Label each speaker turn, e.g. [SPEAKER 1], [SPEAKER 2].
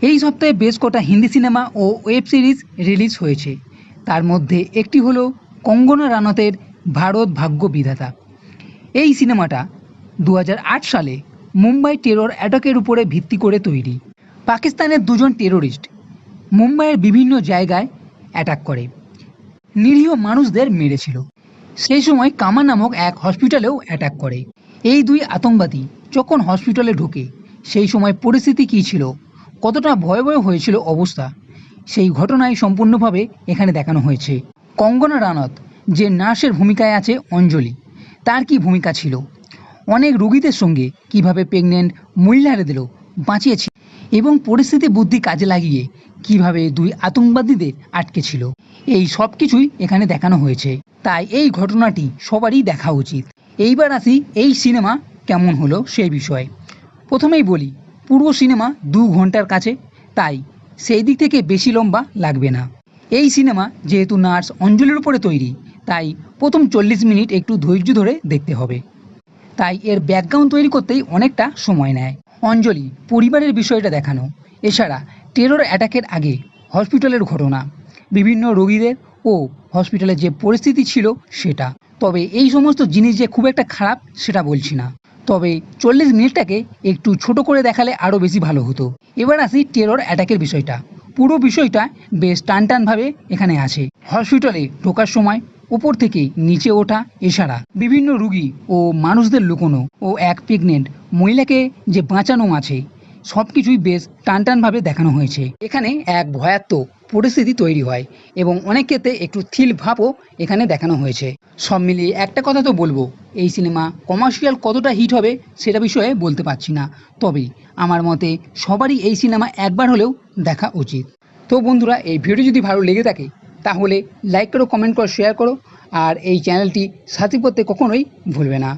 [SPEAKER 1] এই সপ্তাহে বেশ কটা হিন্দি সিনেমা ও ওয়েব সিরিজ রিলিজ হয়েছে। তার মধ্যে একটি হলো কঙ্গনা রানাতের ভারত ভাগ্য বিধাতা। এই সিনেমাটা 2008 সালে মুম্বাই টেরর অ্যাটাকের উপরে ভিত্তি করে তৈরি। পাকিস্তানের দুজন টেররিস্ট মুম্বাইয়ের বিভিন্ন জায়গায় অ্যাটাক করে নিরীহ মানুষদের মেরেছিল। সেই সময় কামা নামক এক হসপিটালেও অ্যাটাক করে। এই দুই আতঙ্কবাদী যখন হসপিটালে ঢোকে সেই সময় পরিস্থিতি কী ছিল, কতটা ভয়াবহ হয়েছিল অবস্থা, সেই ঘটনায় সম্পূর্ণভাবে এখানে দেখানো হয়েছে। কঙ্গনা রানাত যে নার্সের ভূমিকায় আছে অঞ্জলি, তার কি ভূমিকা ছিল, অনেক রোগীদের সঙ্গে কিভাবে প্রেগনেন্ট মহিলাদের বাঁচিয়েছে এবং পরিস্থিতি বুদ্ধি কাজে লাগিয়ে কিভাবে দুই আতঙ্কবাদীদের আটকেছিল, এই সব কিছুই এখানে দেখানো হয়েছে। তাই এই ঘটনাটি সবারই দেখা উচিত। এইবার আসি এই সিনেমা কেমন হলো সেই বিষয়ে। প্রথমেই বলি, পুরো সিনেমা 2 ঘন্টার কাছে, তাই সেই দিক থেকে বেশি লম্বা লাগবে না। এই সিনেমা যেহেতু নার্স অঞ্জলির উপরে তৈরি, তাই প্রথম 40 মিনিট একটু ধৈর্য ধরে দেখতে হবে। তাই এর ব্যাকগ্রাউন্ড তৈরি করতেই অনেকটা সময় নেয়। অঞ্জলি পরিবারের বিষয়টা দেখানো, এছাড়া টেরর অ্যাটাকের আগে হসপিটালের ঘটনা, বিভিন্ন রোগীদের ও হসপিটালের যে পরিস্থিতি ছিল সেটা। তবে এই সমস্ত জিনিস যে খুব একটা খারাপ সেটা বলছি না, তবে 40 মিনিটটাকে একটু ছোট করে দেখালে আরও বেশি ভালো হতো। এবার আসি টেরর অ্যাটাকের বিষয়টা। পুরো বিষয়টা বেশ টানটানভাবে এখানে আছে। হসপিটালে ঢোকার সময় উপর থেকে নিচে ওঠা, এছাড়া বিভিন্ন রুগী ও মানুষদের লুকোনো ও এক প্রেগনেন্ট মহিলাকে যে বাঁচানো আছে, সব কিছুই বেশ টানটানভাবে দেখানো হয়েছে। এখানে এক ভয়াত্মক পরিস্থিতি তৈরি হয় এবং অনেক ক্ষেত্রে একটু থ্রিল ভাবও এখানে দেখানো হয়েছে। সব মিলিয়ে একটা কথা তো বলবো, এই সিনেমা কমার্শিয়াল কতটা হিট হবে সেটা বিষয়ে বলতে পারছি না, তবে আমার মতে সবারই এই সিনেমা একবার হলেও দেখা উচিত। তো বন্ধুরা, এই ভিডিও যদি ভালো লেগে থাকে তাহলে লাইক করো, কমেন্ট করো, শেয়ার করো, আর এই চ্যানেলটি সাবস্ক্রাইব করতে কখনোই ভুলবে না।